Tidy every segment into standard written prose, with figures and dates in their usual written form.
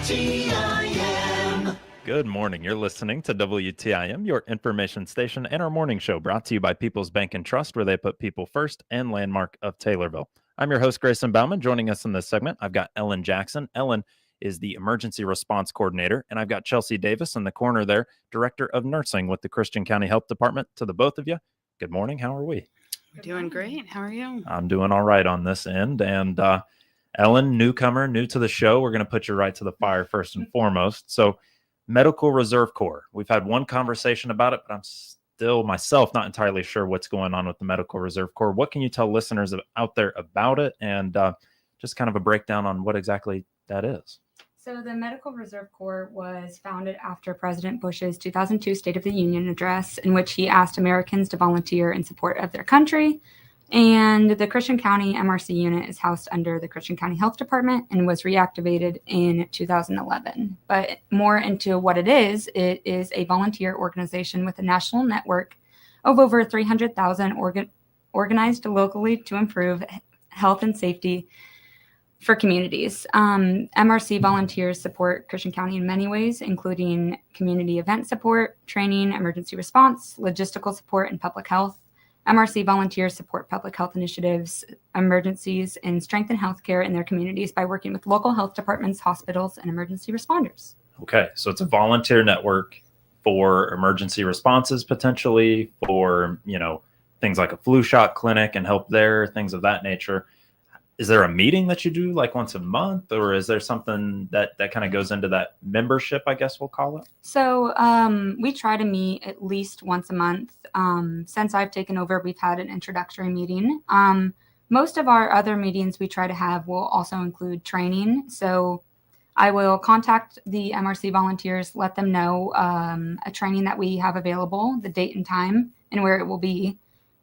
WTIM. Good morning. You're listening to WTIM, your information station, and our morning show brought to you by People's Bank and Trust, where they put people first, and Landmark of Taylorville. I'm your host, Grayson Bauman. Joining us in this segment, I've got Ellen Jackson. Ellen is the Emergency Response Coordinator, and I've got Chelsea Davis in the corner there, Director of Nursing with the Christian County Health Department. To the both of you, good morning. How are we? We're doing great. How are you? I'm doing all right on this end. And Ellen, newcomer, new to the show, we're going to put you right to the fire first and foremost. So, Medical Reserve Corps. We've had one conversation about it, but I'm still myself not entirely sure what's going on with the Medical Reserve Corps. What can you tell listeners out there about it, and just kind of a breakdown on what exactly that is? So the Medical Reserve Corps was founded after President Bush's 2002 State of the Union address, in which he asked Americans to volunteer in support of their country. And the Christian County MRC unit is housed under the Christian County Health Department and was reactivated in 2011. But more into what it is a volunteer organization with a national network of over 300,000 organized locally to improve health and safety for communities. MRC volunteers support Christian County in many ways, including community event support, training, emergency response, logistical support, and public health. MRC volunteers support public health initiatives, emergencies, and strengthen healthcare in their communities by working with local health departments, hospitals, and emergency responders. Okay, so it's a volunteer network for emergency responses, potentially for, things like a flu shot clinic and help there, things of that nature. Is there a meeting that you do like once a month, or is there something that kind of goes into that membership, I guess we'll call it? So we try to meet at least once a month. Since I've taken over, we've had an introductory meeting. Most of our other meetings we try to have will also include training. So I will contact the MRC volunteers, let them know a training that we have available, the date and time, and where it will be.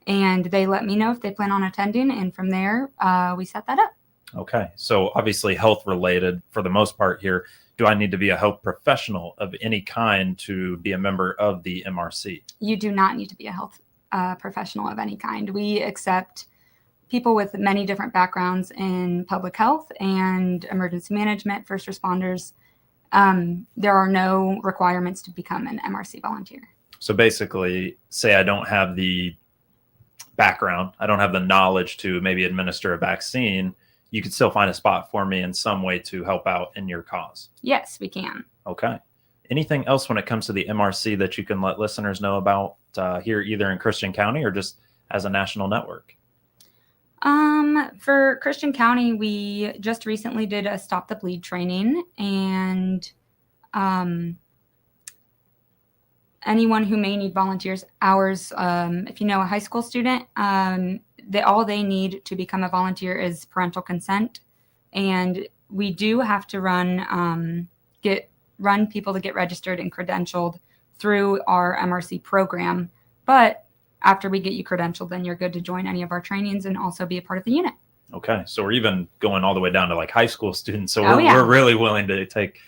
And they let me know if they plan on attending. And from there, we set that up. Okay. So obviously health related for the most part here. Do I need to be a health professional of any kind to be a member of the MRC? You do not need to be a health professional of any kind. We accept people with many different backgrounds in public health and emergency management, first responders. There are no requirements to become an MRC volunteer. So basically, say I don't have the background, I don't have the knowledge to maybe administer a vaccine, you could still find a spot for me in some way to help out in your cause. Yes, we can. Okay. Anything else when it comes to the MRC that you can let listeners know about here, either in Christian County or just as a national network? For Christian County, we just recently did a Stop the Bleed training, and anyone who may need volunteers hours, if you know a high school student, all they need to become a volunteer is parental consent. And we do have to run people to get registered and credentialed through our MRC program. But after we get you credentialed, then you're good to join any of our trainings and also be a part of the unit. Okay. So we're even going all the way down to like high school students. So we're really willing to take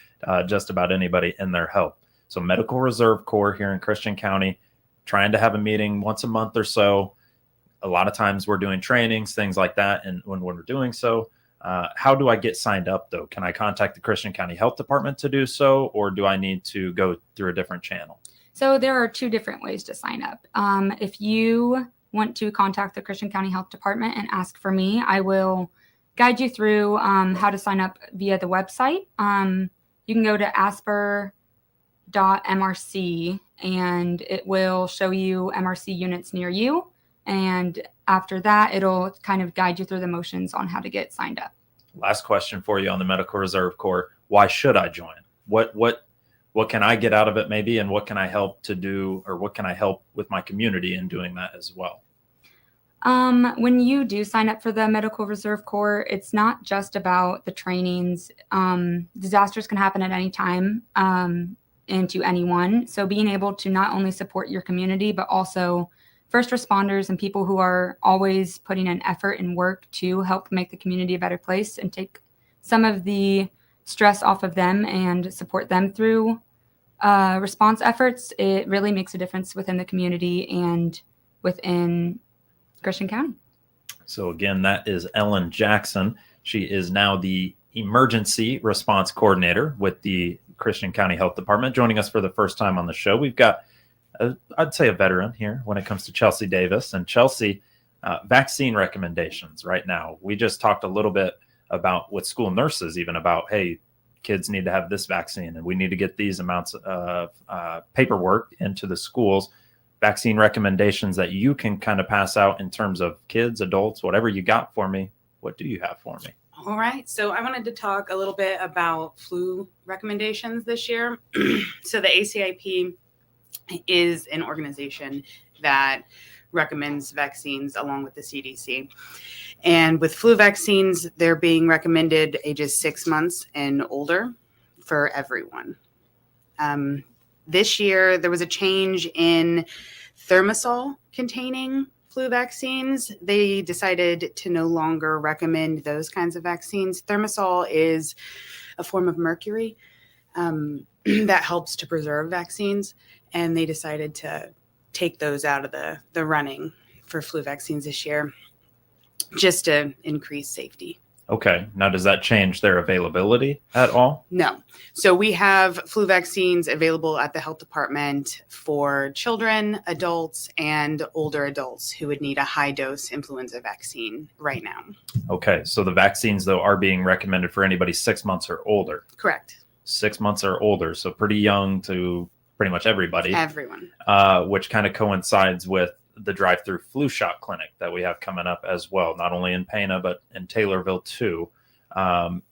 just about anybody in their help. So Medical Reserve Corps here in Christian County, trying to have a meeting once a month or so. A lot of times we're doing trainings, things like that. And when we're doing so, how do I get signed up though? Can I contact the Christian County Health Department to do so, or do I need to go through a different channel? So there are two different ways to sign up. If you want to contact the Christian County Health Department and ask for me, I will guide you through how to sign up via the website. You can go to asper.mrc and it will show you MRC units near you. And after that, it'll kind of guide you through the motions on how to get signed up. Last question for you on the Medical Reserve Corps. Why should I join? What can I get out of it maybe, and what can I help to do, or what can I help with my community in doing that as well? When you do sign up for the Medical Reserve Corps, it's not just about the trainings. Disasters can happen at any time and to anyone. So being able to not only support your community, but also first responders and people who are always putting an effort and work to help make the community a better place and take some of the stress off of them and support them through response efforts, it really makes a difference within the community and within Christian County. So again, that is Ellen Jackson. She is now the emergency response coordinator with the Christian County Health Department. Joining us for the first time on the show, we've got, I'd say, a veteran here when it comes to Chelsea Davis. And Chelsea, vaccine recommendations right now. We just talked a little bit about with school nurses, even about, hey, kids need to have this vaccine and we need to get these amounts of paperwork into the schools. Vaccine recommendations that you can kind of pass out in terms of kids, adults, whatever you got for me. What do you have for me? All right. So I wanted to talk a little bit about flu recommendations this year. So the ACIP is an organization that recommends vaccines along with the CDC. And with flu vaccines, they're being recommended ages 6 months and older for everyone. This year, there was a change in thimerosal containing flu vaccines. They decided to no longer recommend those kinds of vaccines. Thimerosal is a form of mercury that helps to preserve vaccines, and they decided to take those out of the running for flu vaccines this year just to increase safety. Okay. Now, does that change their availability at all? No. So we have flu vaccines available at the health department for children, adults, and older adults who would need a high dose influenza vaccine right now. Okay. So the vaccines, though, are being recommended for anybody 6 months or older. Correct. 6 months or older. So pretty young to pretty much everybody. Everyone. Which kind of coincides with the drive-through flu shot clinic that we have coming up as well, not only in Pana, but in Taylorville too.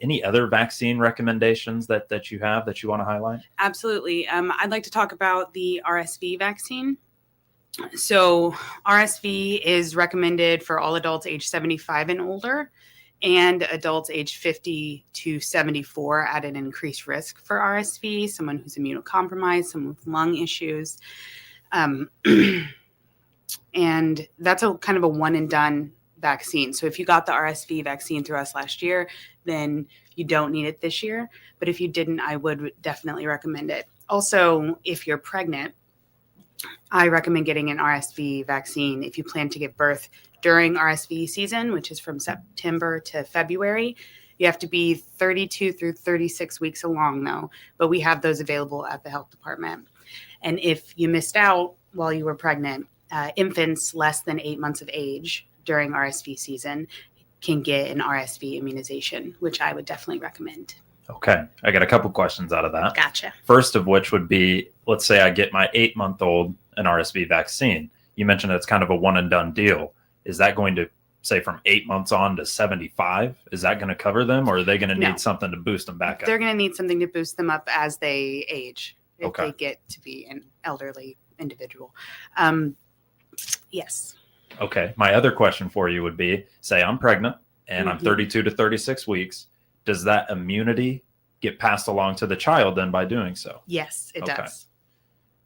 Any other vaccine recommendations that you have that you want to highlight? Absolutely. I'd like to talk about the RSV vaccine. So RSV is recommended for all adults age 75 and older, and adults age 50 to 74 at an increased risk for RSV, someone who's immunocompromised, someone with lung issues. And that's a kind of a one and done vaccine. So if you got the RSV vaccine through us last year, then you don't need it this year. But if you didn't, I would definitely recommend it. Also, if you're pregnant, I recommend getting an RSV vaccine if you plan to give birth during RSV season, which is from September to February. You have to be 32 through 36 weeks along, though, but we have those available at the health department. And if you missed out while you were pregnant, infants less than 8 months of age during RSV season can get an RSV immunization, which I would definitely recommend. Okay. I got a couple questions out of that. Gotcha. First of which would be, let's say I get my 8-month-old an RSV vaccine. You mentioned it's kind of a one and done deal. Is that going to say from 8 months on to 75? Is that going to cover them, or are they going to need something to boost them back up? They're going to need something to boost them up as they age, if Okay. they get to be an elderly individual. Yes. Okay. My other question for you would be, say I'm pregnant and I'm 32 to 36 weeks. Does that immunity get passed along to the child then by doing so? Yes, it does.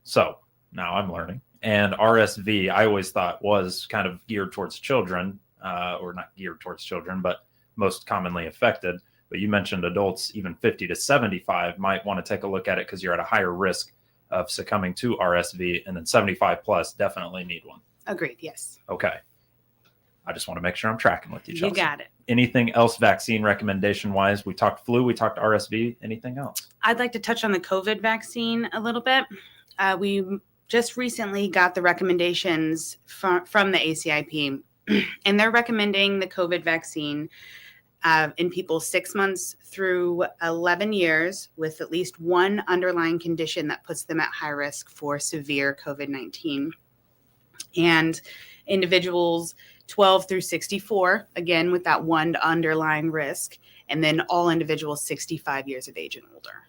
So now I'm learning. And RSV, I always thought was kind of geared towards children, or not geared towards children, but most commonly affected. But you mentioned adults, even 50 to 75, might want to take a look at it because you're at a higher risk of succumbing to RSV, and then 75 plus definitely need one. Agreed. Yes. Okay. I just want to make sure I'm tracking with you, Chelsea. You got it. Anything else vaccine recommendation wise? We talked flu, we talked RSV. Anything else? I'd like to touch on the COVID vaccine a little bit. We just recently got the recommendations from the ACIP, and they're recommending the COVID vaccine in people 6 months through 11 years with at least one underlying condition that puts them at high risk for severe COVID-19. And individuals 12 through 64, again, with that one underlying risk, and then all individuals 65 years of age and older.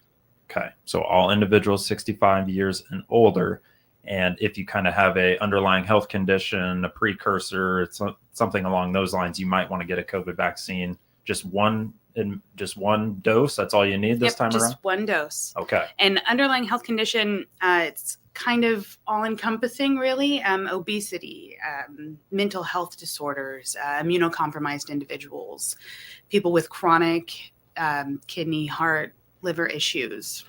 Okay. So all individuals 65 years and older. And if you kind of have a underlying health condition, a precursor, it's something along those lines, you might want to get a COVID vaccine. Just one dose. That's all you need this time around? Just one dose. Okay. And underlying health condition, it's kind of all-encompassing, really. Obesity, mental health disorders, immunocompromised individuals, people with chronic kidney, heart, liver issues,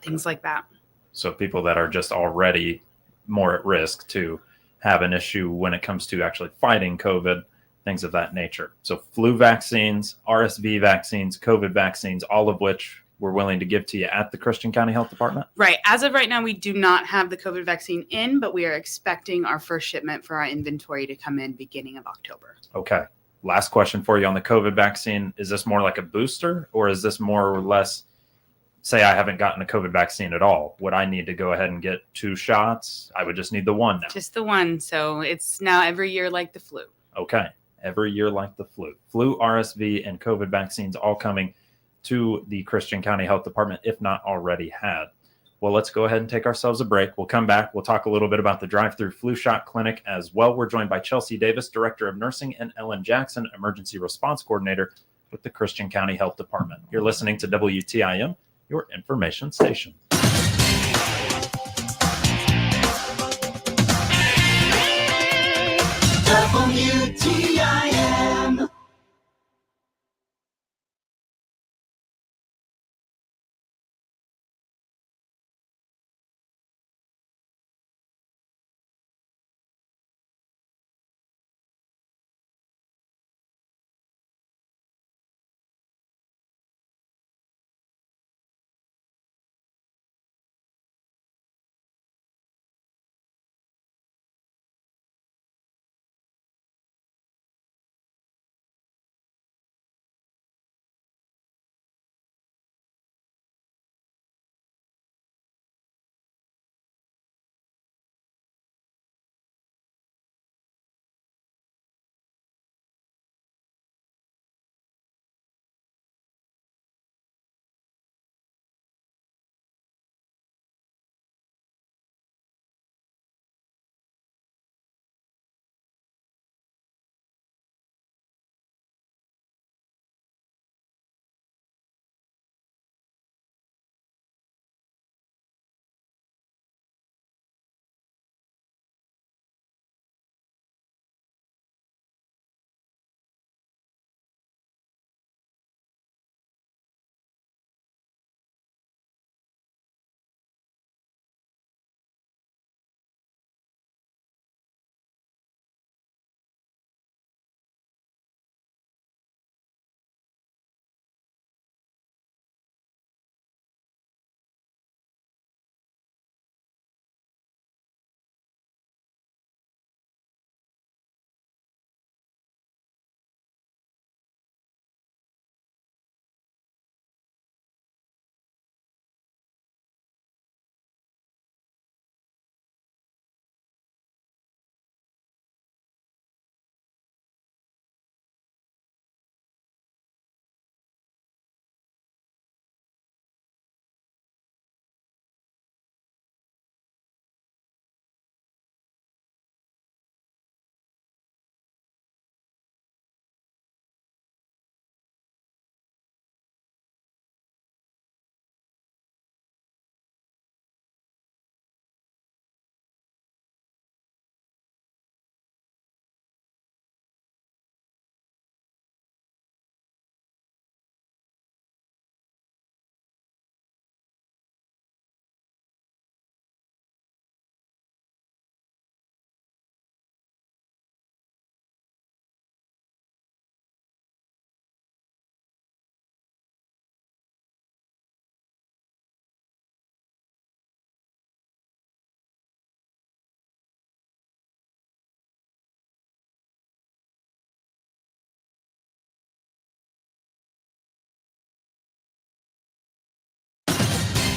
things like that. So people that are just already more at risk to have an issue when it comes to actually fighting COVID, things of that nature. So flu vaccines, RSV vaccines, COVID vaccines, all of which we're willing to give to you at the Christian County Health Department? Right. As of right now, we do not have the COVID vaccine in, but we are expecting our first shipment for our inventory to come in beginning of October. Okay. Last question for you on the COVID vaccine. Is this more like a booster, or is this more or less, say I haven't gotten a COVID vaccine at all? Would I need to go ahead and get 2 shots? I would just need the one now. Just the one. So it's now every year like the flu. Okay. Every year like the flu. Flu, RSV, and COVID vaccines all coming to the Christian County Health Department, if not already had. Well, let's go ahead and take ourselves a break. We'll come back. We'll talk a little bit about the drive-through flu shot clinic as well. We're joined by Chelsea Davis, Director of Nursing, and Ellen Jackson, Emergency Response Coordinator with the Christian County Health Department. You're listening to WTIM, your information station. WTIM.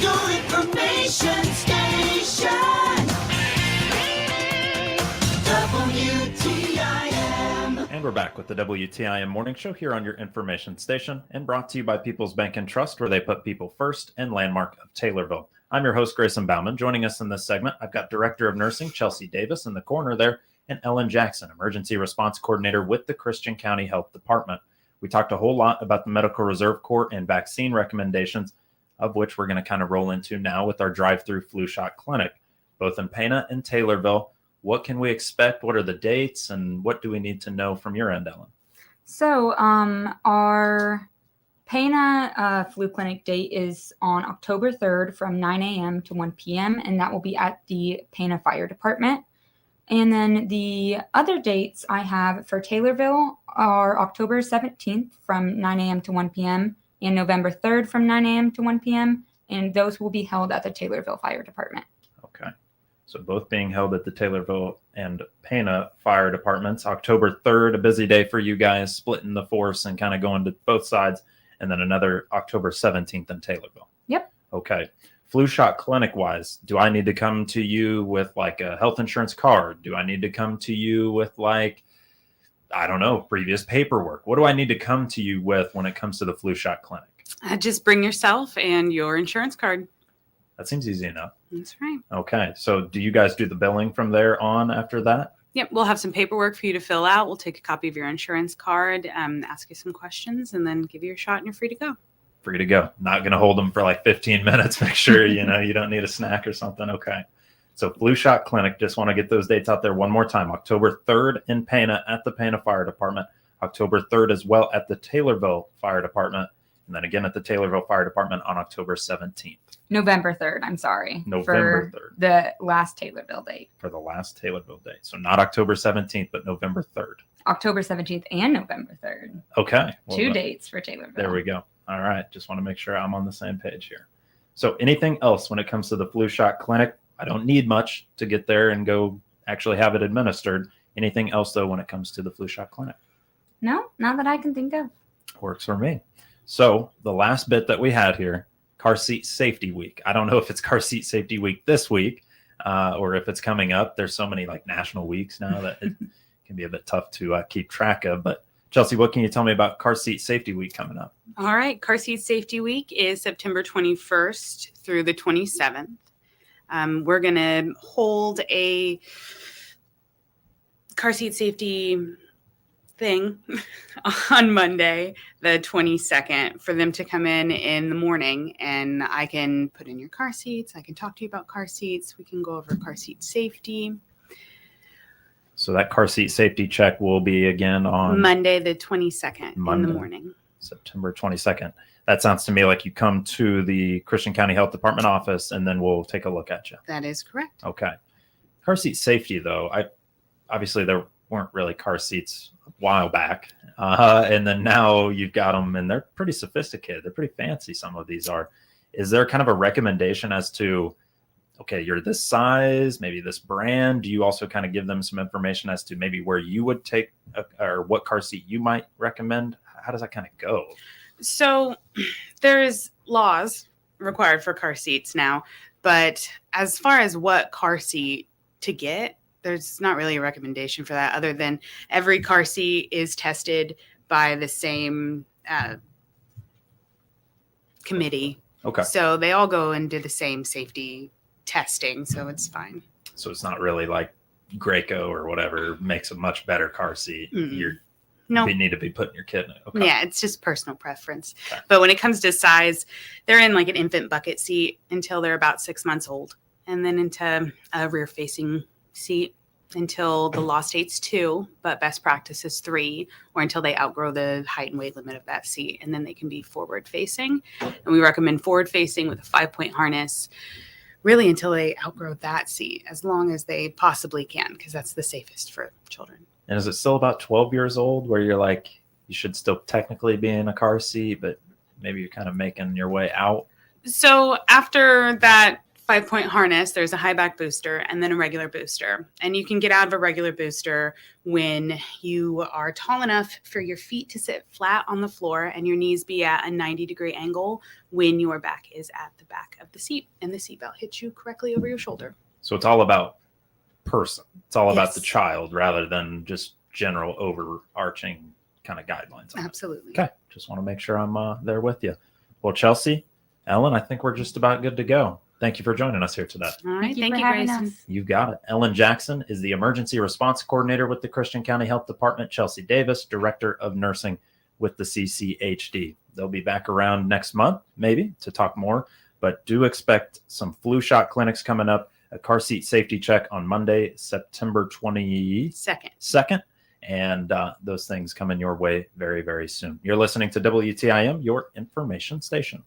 Your information station. WTIM. And we're back with the WTIM Morning Show here on your information station, and brought to you by People's Bank and Trust, where they put people first, and Landmark of Taylorville. I'm your host, Grayson Bauman. Joining us in this segment, I've got Director of Nursing, Chelsea Davis, in the corner there, and Ellen Jackson, Emergency Response Coordinator with the Christian County Health Department. We talked a whole lot about the Medical Reserve Corps and vaccine recommendations, of which we're going to kind of roll into now with our drive-through flu shot clinic, both in Pana and Taylorville. What can we expect? What are the dates? And what do we need to know from your end, Ellen? So our Pana flu clinic date is on October 3rd from 9 a.m. to 1 p.m. and that will be at the Pana Fire Department. And then the other dates I have for Taylorville are October 17th from 9 a.m. to 1 p.m. and November 3rd from 9 a.m. to 1 p.m. And those will be held at the Taylorville Fire Department. Okay. So both being held at the Taylorville and Pana fire departments. October 3rd, a busy day for you guys, splitting the force and kind of going to both sides. And then another October 17th in Taylorville. Yep. Okay. Flu shot clinic wise, do I need to come to you with like a health insurance card? Do I need to come to you with like, I don't know, previous paperwork? What do I need to come to you with when it comes to the flu shot clinic? Just bring yourself and your insurance card. That seems easy enough. That's right. Okay. So do you guys do the billing from there on after that? Yep, we'll have some paperwork for you to fill out. We'll take a copy of your insurance card, ask you some questions, and then give you your shot and you're free to go. Free to go. Not going to hold them for like 15 minutes. Make sure, you don't need a snack or something. Okay. So flu shot clinic, just want to get those dates out there one more time. October 3rd in Pana at the Pana Fire Department. October 3rd as well at the Taylorville Fire Department. And then again at the Taylorville Fire Department on October 17th. November 3rd, I'm sorry. November for 3rd. The last Taylorville date. For the last Taylorville date. So not October 17th, but November 3rd. October 17th and November 3rd. Okay. Well, 2 dates for Taylorville. There we go. All right. Just want to make sure I'm on the same page here. So anything else when it comes to the flu shot clinic? I don't need much to get there and go actually have it administered. Anything else, though, when it comes to the flu shot clinic? No, not that I can think of. Works for me. So the last bit that we had here, car seat safety week. I don't know if it's car seat safety week this week or if it's coming up. There's so many like national weeks now that it can be a bit tough to keep track of. But Chelsea, what can you tell me about car seat safety week coming up? All right. Car seat safety week is September 21st through the 27th. We're going to hold a car seat safety thing on Monday, the 22nd, for them to come in the morning, and I can put in your car seats. I can talk to you about car seats. We can go over car seat safety. So that car seat safety check will be again on Monday, the 22nd in the morning. September 22nd. That sounds to me like you come to the Christian County Health Department office and then we'll take a look at you. That is correct. Okay. Car seat safety, though, obviously there weren't really car seats a while back. And then now you've got them and they're pretty sophisticated. They're pretty fancy. Some of these are. Is there kind of a recommendation as to, okay, you're this size, maybe this brand? Do you also kind of give them some information as to maybe where you would take or what car seat you might recommend? How does that kind of go? So there's laws required for car seats now, but as far as what car seat to get, there's not really a recommendation for that other than every car seat is tested by the same committee. Okay. So they all go and do the same safety testing, so it's fine. So it's not really like Graco or whatever makes a much better car seat. You need to be putting your kid in it. Okay. Yeah, it's just personal preference. Okay. But when it comes to size, they're in like an infant bucket seat until they're about 6 months old, and then into a rear facing seat until the law states 2, but best practice is 3, or until they outgrow the height and weight limit of that seat, and then they can be forward facing. And we recommend forward facing with a 5-point harness really until they outgrow that seat, as long as they possibly can, because that's the safest for children. And is it still about 12 years old where you're like, you should still technically be in a car seat, but maybe you're kind of making your way out? So after that 5-point harness, there's a high back booster and then a regular booster. And you can get out of a regular booster when you are tall enough for your feet to sit flat on the floor and your knees be at a 90-degree angle when your back is at the back of the seat and the seatbelt hits you correctly over your shoulder. So it's all about person. It's all about Yes. the child rather than just general overarching kind of guidelines. Absolutely. Okay. Just want to make sure I'm there with you. Well, Chelsea, Ellen, I think we're just about good to go. Thank you for joining us here today. All right. Thank Thank you you, for having Grayson. us. You got it. Ellen Jackson is the Emergency Response Coordinator with the Christian County Health Department. Chelsea Davis, Director of Nursing with the CCHD. They'll be back around next month, maybe, to talk more, but do expect some flu shot clinics coming up, a car seat safety check on Monday, September 22nd, and those things coming your way very, very soon. You're listening to WTIM, your information station.